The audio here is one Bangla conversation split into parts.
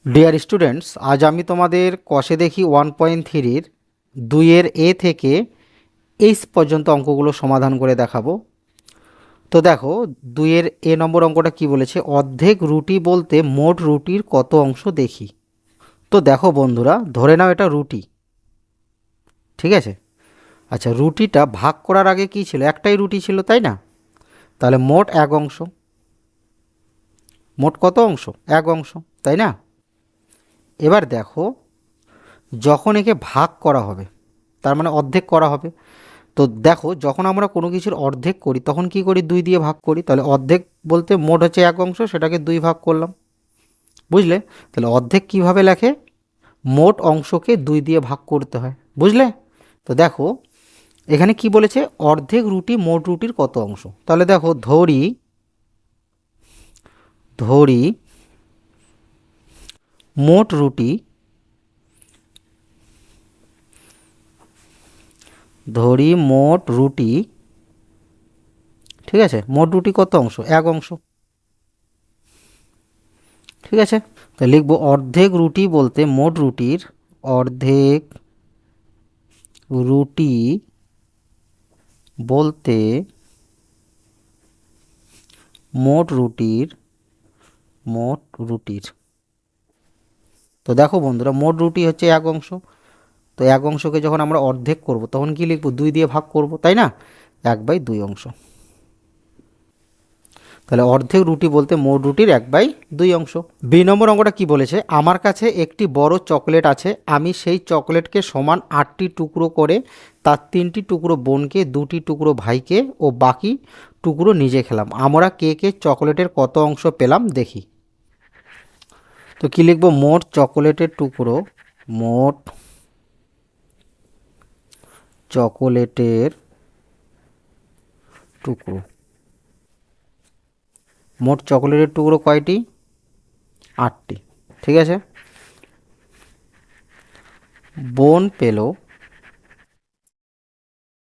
ডিয়ার স্টুডেন্টস, আজ আমি তোমাদের কষে দেখি 1.3-র 2-এর এ থেকে এইচ পর্যন্ত অঙ্কগুলো সমাধান করে দেখাবো। তো দেখো, 2-এর এ নম্বর অঙ্কটা কি বলেছে, অর্ধেক রুটি বলতে মোট রুটির কত অংশ দেখি। তো দেখো বন্ধুরা, ধরে নাও এটা রুটি, ঠিক আছে। আচ্ছা, রুটিটা ভাগ করার আগে কি ছিল, একটাই রুটি ছিল, তাই না? তাহলে মোট এক অংশ, মোট কত অংশ, এক অংশ, তাই না? এবার দেখো, যখন একে ভাগ করা হবে, তার মানে অর্ধেক করা হবে। তো দেখো, যখন আমরা কোনো কিছুর অর্ধেক করি তখন কি করি, 2 দিয়ে ভাগ করি। তাহলে অর্ধেক বলতে মোট হচ্ছে এক অংশ, সেটাকে 2 ভাগ করলাম, বুঝলে? তাহলে অর্ধেক কিভাবে লেখে, মোট অংশকে 2 দিয়ে ভাগ করতে হয়, বুঝলে? তো দেখো, এখানে কি বলেছে, অর্ধেক রুটি মোট রুটির কত অংশ। তাহলে দেখো, ধরি ধরি মোট রুটি, ধরি মোট রুটি, ঠিক আছে, মোট রুটি কত অংশ, এক অংশ, ঠিক আছে। তো লিখবো অর্ধেক রুটি বলতে মোট রুটির, অর্ধেক রুটি বলতে মোট রুটির, মোট রুটির। তো দেখো বন্ধুরা, মোট রুটি হচ্ছে এক অংশ। তো এক অংশকে যখন আমরা অর্ধেক করব তখন কি লিখবো, 2 দিয়ে ভাগ করব, তাই না? 1/2 অংশ। তাহলে অর্ধেক রুটি বলতে মোট রুটির 1/2 অংশ। বি নম্বর অঙ্কটা কি বলেছে, আমার কাছে একটি বড় চকলেট আছে, আমি সেই চকলেটকে সমান 8টি টুকরো করে তার 3টি টুকরো বোনকে, 2টি টুকরো ভাইকে ও বাকি টুকরো নিজে খেলাম। আমরা কে কে চকলেটের কত অংশ পেলাম দেখি। তো কি লিখবো, মোট চকোলেটের টুকরো, মোট চকোলেটের টুকরো, মোট চকোলেটের টুকরো কয়টি, 8টি, ঠিক আছে। বোন পেল,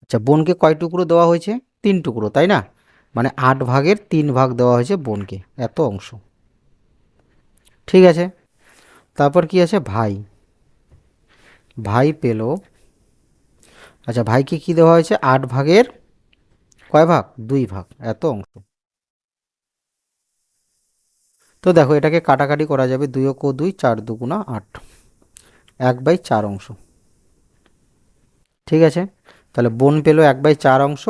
আচ্ছা বোনকে কয় টুকরো দেওয়া হয়েছে, 3 টুকরো, তাই না? মানে 8 ভাগের 3 ভাগ দেওয়া হয়েছে বোনকে, এত অংশ, ঠিক আছে। তারপর কি আছে, ভাই, ভাই পেল, আচ্ছা ভাইকে কি দেওয়া হয়েছে, 8 ভাগের কয় ভাগ, 2 ভাগ, এত অংশ। তো দেখো, এটাকে কাটাকাটি করা যাবে, 2 ও 2, 4 2 8, 1/4 অংশ, ঠিক আছে। তাহলে বোন পেল 1/4 অংশ,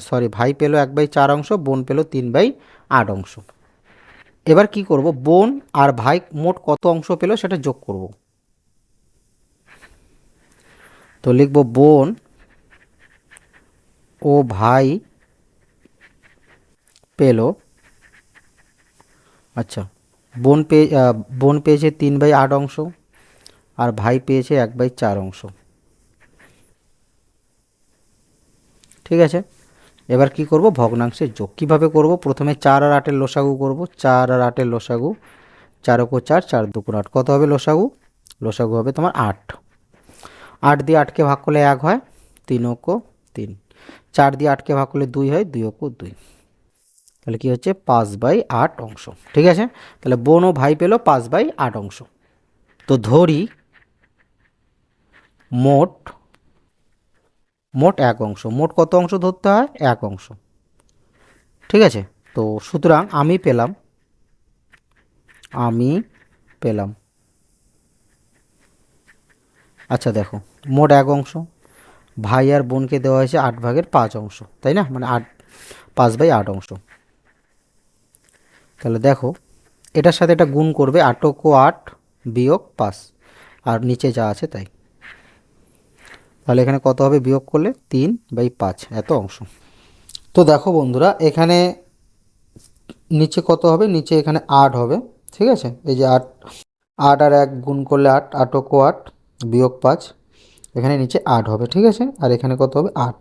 সরি ভাই পেল 1/4 অংশ, বোন পেল 3/8 অংশ। এবার কি করব, বোন আর ভাই মোট কত অংশ পেল সেটা যোগ করব। তো লিখব বোন ও ভাই পেল, আচ্ছা বোন পেয়েছে 3/8 অংশ আর ভাই পেয়েছে 1/4 অংশ, ঠিক আছে। এবার কি করব, ভগ্নাংশের যোগ কিভাবে করব, প্রথমে 4 আর 8-এর লসাগু করব। 4 আর 8-এর লসাগু, 4 ও 4, 4 2 8, কত হবে লসাগু, লসাগু হবে তোমার 8। 8 দিয়ে 8কে ভাগ করলে 1 হয়, 3 ও 3, 4 দিয়ে 8কে ভাগ করলে 2 হয়, 2 ও 2, তাহলে কি হচ্ছে 5/8 অংশ, ঠিক আছে। তাহলে বোন ও ভাই পেল 5/8 অংশ। তো ধরি মোট, মোট এক অংশ, মোট কত অংশ ধরতে হয়, এক অংশ, ঠিক আছে। তো সুতরাং আমি পেলাম, আমি পেলাম, আচ্ছা দেখো, মোট এক অংশ, ভাই আর বোনকে দেওয়া হয়েছে 8/5 অংশ, তাই না? মানে 5/8 অংশ। তাহলে দেখো, এটার সাথে এটা গুণ করবে, 8 ও 8 বিয়োগ 5, আর নিচে যা আছে তাই। তাহলে এখানে কত হবে, বিয়োগ করলে 3/5, এত অংশ। তো দেখো বন্ধুরা, এখানে নিচে কত হবে, নিচে এখানে 8 হবে, ঠিক আছে। এই যে 8, 8 আর 1 গুণ করলে 8, 8 ও 8 বিয়োগ 5, এখানে নিচে 8 হবে, ঠিক আছে। আর এখানে কত হবে, 8।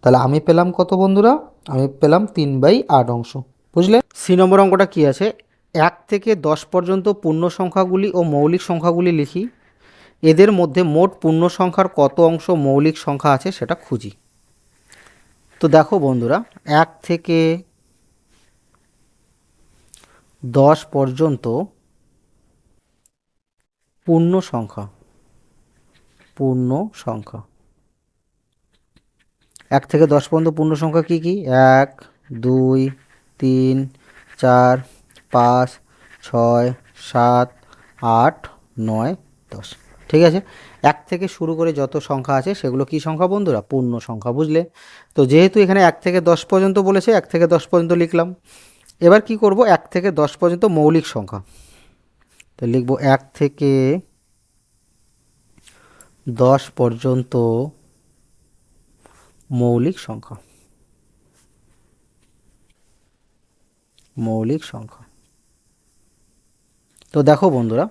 তাহলে আমি পেলাম কত বন্ধুরা, আমি পেলাম 3/8 অংশ, বুঝলে? সি নম্বর অঙ্কটা কি আছে, 1 থেকে 10 পর্যন্ত পূর্ণ সংখ্যাগুলি ও মৌলিক সংখ্যাগুলি লিখি, এদের মধ্যে মোট পূর্ণ সংখ্যার কত অংশ মৌলিক সংখ্যা আছে সেটা খুঁজি। তো দেখো বন্ধুরা, 1 থেকে 10 পর্যন্ত পূর্ণ সংখ্যা, পূর্ণ সংখ্যা। 1 থেকে 10 পর্যন্ত পূর্ণ সংখ্যা কি কি? 1, 2, 3, 4, 5, 6, 7, 8, 9, 10। ঠিক আছে, 1 থেকে শুরু করে যত সংখ্যা আছে সেগুলো কি সংখ্যা বন্ধুরা? পূর্ণ সংখ্যা। বুঝলে? তো যেহেতু এখানে 1 থেকে 10 পর্যন্ত বলেছে, 1 থেকে 10 পর্যন্ত লিখলাম। এবার কি করব? 1 থেকে 10 পর্যন্ত মৌলিক সংখ্যা। তো লিখব 1 থেকে 10 পর্যন্ত মৌলিক সংখ্যা, মৌলিক সংখ্যা। তো দেখো বন্ধুরা,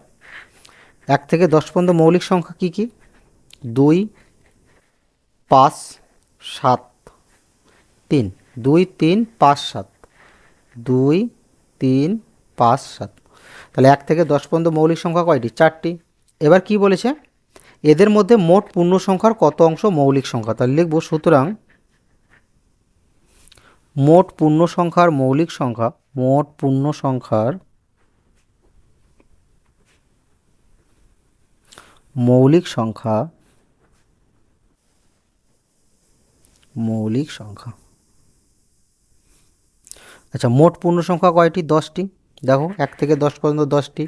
1 থেকে 10 পর্যন্ত মৌলিক সংখ্যা কি কি? 2, 5, 7, 3। 2, 3, 5, 7। 2, 3, 5, 7। তাহলে 1 থেকে 10 পর্যন্ত মৌলিক সংখ্যা কয়টি? 4টি। এবার কি বলেছে? এদের মধ্যে মোট পূর্ণ সংখ্যার কত অংশ মৌলিক সংখ্যা? তাহলে লিখব, সুতরাং মোট পূর্ণ সংখ্যার মৌলিক সংখ্যা, মোট পূর্ণ সংখ্যার মৌলিক সংখ্যা, মৌলিক সংখ্যা। আচ্ছা, মোট পূর্ণ সংখ্যা কয়টি? 10টি। দেখো, 1 থেকে 10 পর্যন্ত 10টি।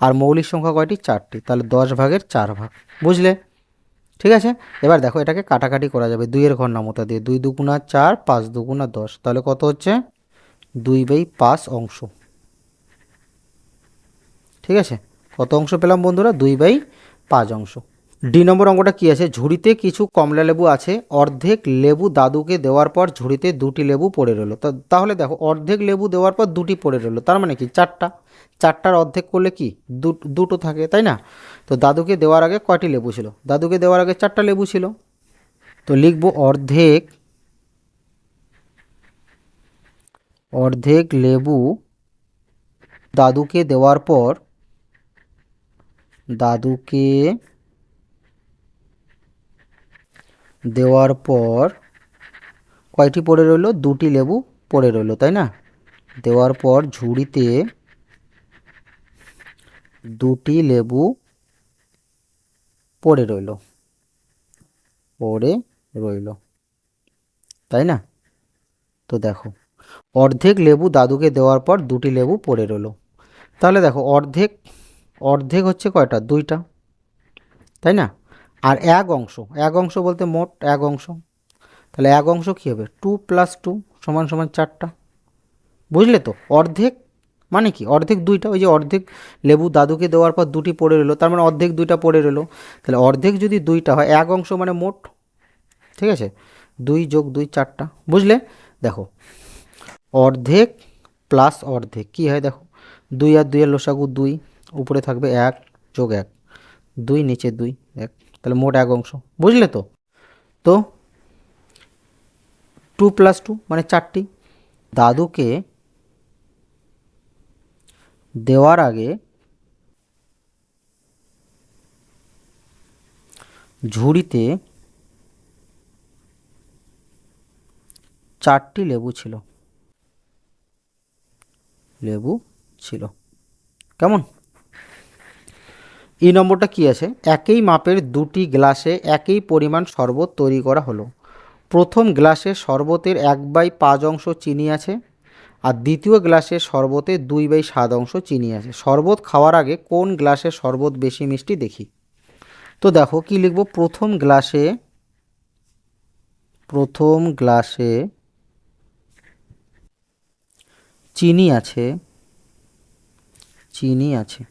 আর মৌলিক সংখ্যা কয়টি? 4টি। তাহলে 10 ভাগের 4 ভাগ। বুঝলে? ঠিক আছে, এবার দেখো এটাকে কাটাকাটি করা যাবে 2 এর ঘর নামতা দিয়ে। 2 দুগুণা 4, 5 দুগুণা 10। তাহলে কত হচ্ছে? 2/5 অংশ। ঠিক আছে, কত অংশ পেলাম বন্ধুরা? 2/5 অংশ। ডি নম্বর অঙ্কটা কি আছে? ঝুড়িতে কিছু কমলা লেবু আছে, অর্ধেক লেবু দাদুকে দেওয়ার পর ঝুড়িতে 2টি লেবু পড়ে রইলো। তাহলে দেখো, অর্ধেক লেবু দেওয়ার পর 2টি পড়ে রইলো, তার মানে কি? 4টা। 4টার অর্ধেক করলে কি? দুটো থাকে, তাই না? তো দাদুকে দেওয়ার আগে কয়টি লেবু ছিল? দাদুকে দেওয়ার আগে 4টা লেবু ছিল। তো লিখবো অর্ধেক, অর্ধেক লেবু দাদুকে দেওয়ার পর, দাদুকে দেওয়ার পর কয়টি পড়ে রইলো? 2টি লেবু পড়ে রইলো, তাই না? দেওয়ার পর ঝুড়িতে 2টি লেবু পড়ে রইলো, পড়ে রইলো, তাই না? তো দেখো, অর্ধেক লেবু দাদুকে দেওয়ার পর 2টি লেবু পড়ে রইলো। তাহলে দেখো, অর্ধেক, অর্ধেক হচ্ছে কয়টা? 2টা, তাই না? আর এক অংশ, এক অংশ বলতে মোট এক অংশ। তাহলে এক অংশ কী হবে? 2 + 2 = 4টা। বুঝলে তো? অর্ধেক মানে কি? অর্ধেক 2টা। ওই যে অর্ধেক লেবু দাদুকে দেওয়ার পর 2টি পড়ে রইলো, তার মানে অর্ধেক 2টা পড়ে রইলো। তাহলে অর্ধেক যদি 2টা হয়, এক অংশ মানে মোট। ঠিক আছে, 2 + 2 4টা। বুঝলে? দেখো, অর্ধেক প্লাস অর্ধেক কী হয়? দেখো, 2 আর 2 এর লসাগু 2, উপরে থাকবে 1 + 1, 2 নিচে 2, 1। তাহলে মোট এক অংশ। বুঝলে তো? তো 2 + 2 মানে 4টি। দাদুকে দেওয়ার আগে ঝুড়িতে 4টি লেবু ছিল, লেবু ছিল। কেমন? এই নম্বরটা কি আছে? একই মাপের 2টি গ্লাসে একই পরিমাণ শরবত তৈরি করা হলো। প্রথম গ্লাসে শরবতের 1/5 অংশ চিনি আছে, আর দ্বিতীয় গ্লাসে শরবতে 2/7 অংশ চিনি আছে। শরবত খাওয়ার আগে কোন গ্লাসে শরবত বেশি মিষ্টি দেখি? তো দেখো কি লিখব? প্রথম গ্লাসে, প্রথম গ্লাসে চিনি আছে, চিনি আছে।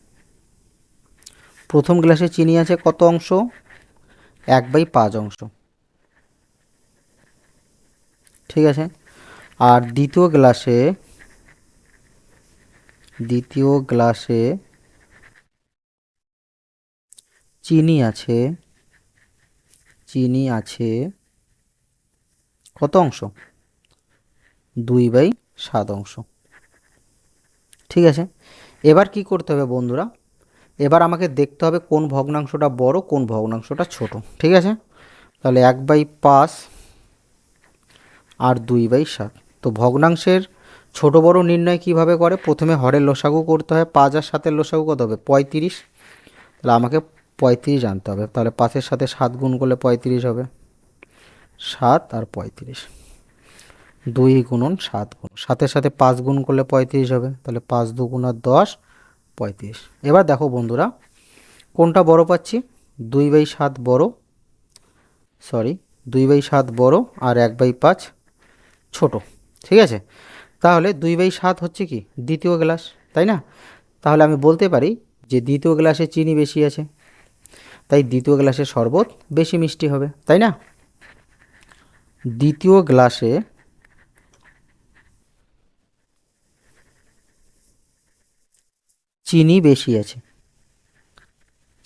প্রথম গ্লাসে চিনি আছে কত অংশ? 1/5 অংশ। ঠিক আছে, আর দ্বিতীয় গ্লাসে, দ্বিতীয় গ্লাসে চিনি আছে, চিনি আছে কত অংশ? 2/7 অংশ। ঠিক আছে, এবার কি করতে হবে বন্ধুরা? এবার আমাকে দেখতে হবে কোন ভগ্নাংশটা বড়, কোন ভগ্নাংশটা ছোট। ঠিক আছে, তাহলে 1/5 আর 2/7। তো ভগ্নাংশের ছোট বড় নির্ণয় কিভাবে করে? প্রথমে হরের লসাগু করতে হয়। 5 আর 7-এর লসাগু কত হবে? 35। তাহলে আমাকে 35 আনতে হবে। তাহলে 5-এর সাথে 7 গুণ করলে 35 হবে। 7 আর 35, 2 গুণন 7 গুণ, 7-এর সাথে 5 গুণ করলে 35 হবে। তাহলে 5 2 গুণ আর 10, 35। এবার দেখো বন্ধুরা কোনটা বড় পাচ্ছি, 2/7 বড়, সরি 2/7 বড় আর 1/5 ছোট। ঠিক আছে, তাহলে 2/7 হচ্ছে কি দ্বিতীয় গ্লাস, তাই না? তাহলে আমি বলতে পারি যে দ্বিতীয় গ্লাসে চিনি বেশি আছে, তাই দ্বিতীয় গ্লাসে শরবত বেশি মিষ্টি হবে, তাই না? দ্বিতীয় গ্লাসে চিনি বেশি আছে,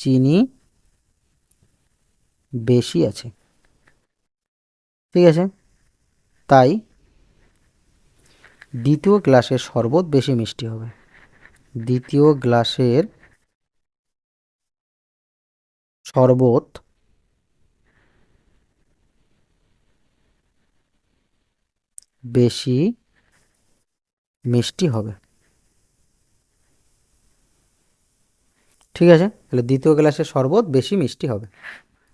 চিনি বেশি আছে, ঠিক আছে, তাই দ্বিতীয় গ্লাসের শরবত বেশি মিষ্টি হবে। দ্বিতীয় গ্লাসের শরবত বেশি মিষ্টি হবে। ঠিক আছে, তাহলে দ্বিতীয় গ্লাসের শরবত বেশি মিষ্টি হবে।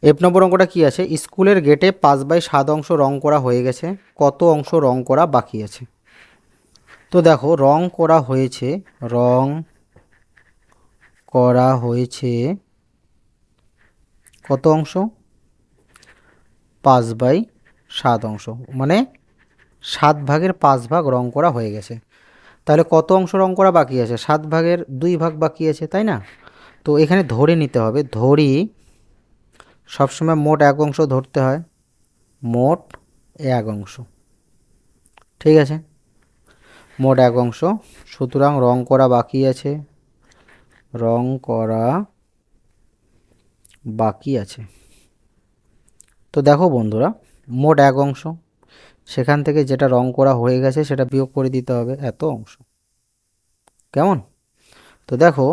এফ নম্বর অঙ্কটা কি আছে, স্কুলের গেটে 5/7 অংশ রং করা হয়ে গেছে, কত অংশ রং করা বাকি আছে? তো দেখো রং করা হয়েছে, রং করা হয়েছে কত অংশ, 5/7 অংশ, মানে 7/5 রং করা হয়ে গেছে। তাহলে কত অংশ রং করা বাকি আছে, 7/2 বাকি আছে, তাই না? তো এখানে ধরে নিতে হবে, ধরি সবসময় মোট 1 অংশ ধরতে হয়, মোট 1 অংশ। ঠিক আছে, মোট 1 অংশ, সুতরাং রং করা বাকি আছে, রং করা বাকি আছে। তো দেখো বন্ধুরা মোট 1 অংশ, সেখান থেকে যেটা রং করা হয়ে গেছে সেটা বিয়োগ করে দিতে হবে, এত অংশ। কেমন? তো দেখো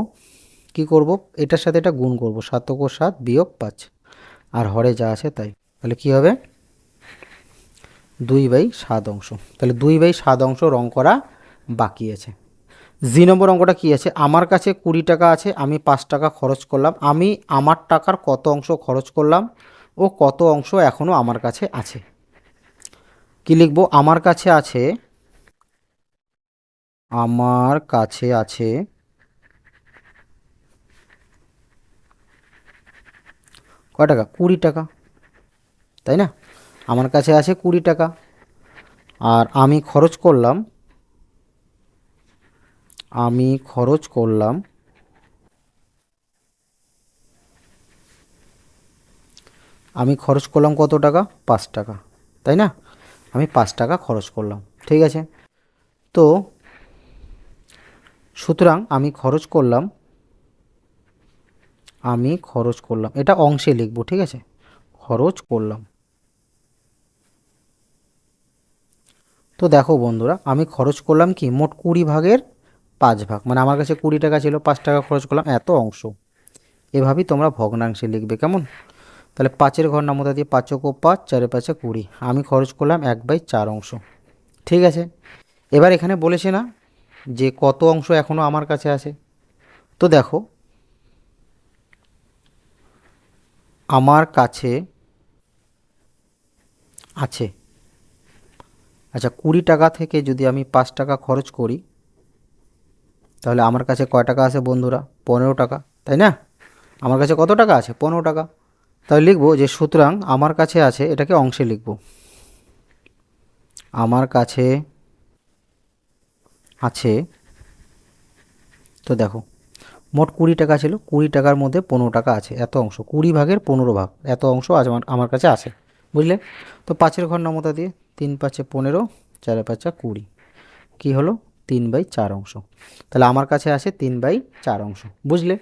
কি করব, এটার সাথে এটা গুণ করব, 7 × 7 - 5, আর হরে যা আছে তাই। তাহলে কি হবে, 2/7 অংশ। তাহলে 2/7 অংশ রং করা বাকি আছে। জি নম্বর অঙ্কটা কি আছে, আমার কাছে 20 টাকা আছে, আমি 5 টাকা খরচ করলাম, আমি আমার টাকার কত অংশ খরচ করলাম ও কত অংশ এখনও আমার কাছে আছে। কি লিখব, আমার কাছে আছে, আমার কাছে আছে কয় টাকা, 20 টাকা, তাই না? আমার কাছে আছে 20 টাকা, আর আমি খরচ করলাম, আমি খরচ করলাম আমি খরচ করলাম কত টাকা, 5 টাকা, তাই না? আমি 5 টাকা খরচ করলাম। ঠিক আছে, তো সুতরাং আমি খরচ করলাম, এটা অংশে লিখব, ঠিক আছে, খরচ করলাম। তো দেখো বন্ধুরা আমি খরচ করলাম কি মোট 20/5, মানে আমার কাছে 20 টাকা ছিল, 5 টাকা খরচ করলাম, এত অংশ। এভাবেই তোমরা ভগ্নাংশে লিখবে, কেমন? তাহলে 5-এর ঘর নামতা দিয়ে 5 × 5, 4 × 5 = 20, আমি খরচ করলাম 1/4 অংশ। ঠিক আছে, এবার এখানে বলেছে না যে কত অংশ এখনও আমার কাছে আছে। তো দেখো আমার কাছে আছে, আচ্ছা 20 টাকা থেকে যদি আমি 5 টাকা খরচ করি তাহলে আমার কাছে কয় টাকা আছে বন্ধুরা, 15 টাকা, তাই না? আমার কাছে কত টাকা আছে, 15 টাকা। তাহলে লিখবো যে সুতরাং আমার কাছে আছে, এটাকে অংশে লিখব, আমার কাছে আছে। তো দেখো মোট 20 টাকা ছিল, 20 টাকার মধ্যে 15 টাকা আছে, এত অংশ, 20/15, এত অংশ আজ আমার কাছে আছে, বুঝলে? তো 5-এর ঘর নামতা দিয়ে 3 × 5 = 15, 4 × 5 = 20, কী হলো 3/4 অংশ। তাহলে আমার কাছে আছে 3/4 অংশ, বুঝলে?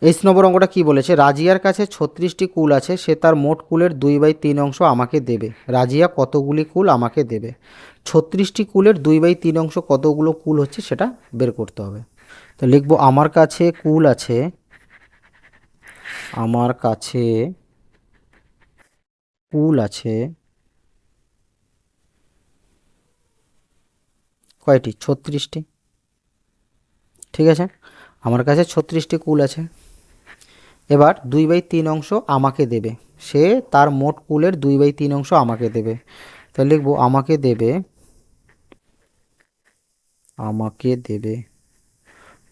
8 নম্বর অঙ্কটা কি বলেছে, রাজিয়ার কাছে 36টি কুল আছে, সে তার মোট কুলের 2/3 অংশ আমাকে দেবে। রাজিয়া কতগুলি কুল আমাকে দেবে? 36টি কুলের 2/3 অংশ কতগুলো কুল হচ্ছে সেটা বের করতে হবে। তো লিখবো আমার কাছে কুল আছে, আমার কাছে কুল আছে কয়টি, 36টি। ঠিক আছে, আমার কাছে 36টি কুল আছে, এবার 2/3 অংশ আমাকে দেবে, সে তার মোট কুলের 2/3 অংশ আমাকে দেবে। তাহলে লিখবো আমাকে দেবে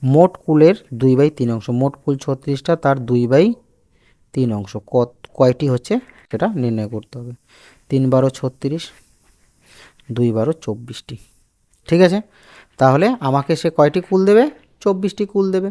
মোট কুলের 2/3 অংশ। মোট কুল 36টা, তার 2/3 অংশ কয়টি হচ্ছে সেটা নির্ণয় করতে হবে। 3 × 12 = 36, 2 × 12 = 24টি। ঠিক আছে, তাহলে আমাকে সে কয়টি কুল দেবে? 24টি কুল দেবে।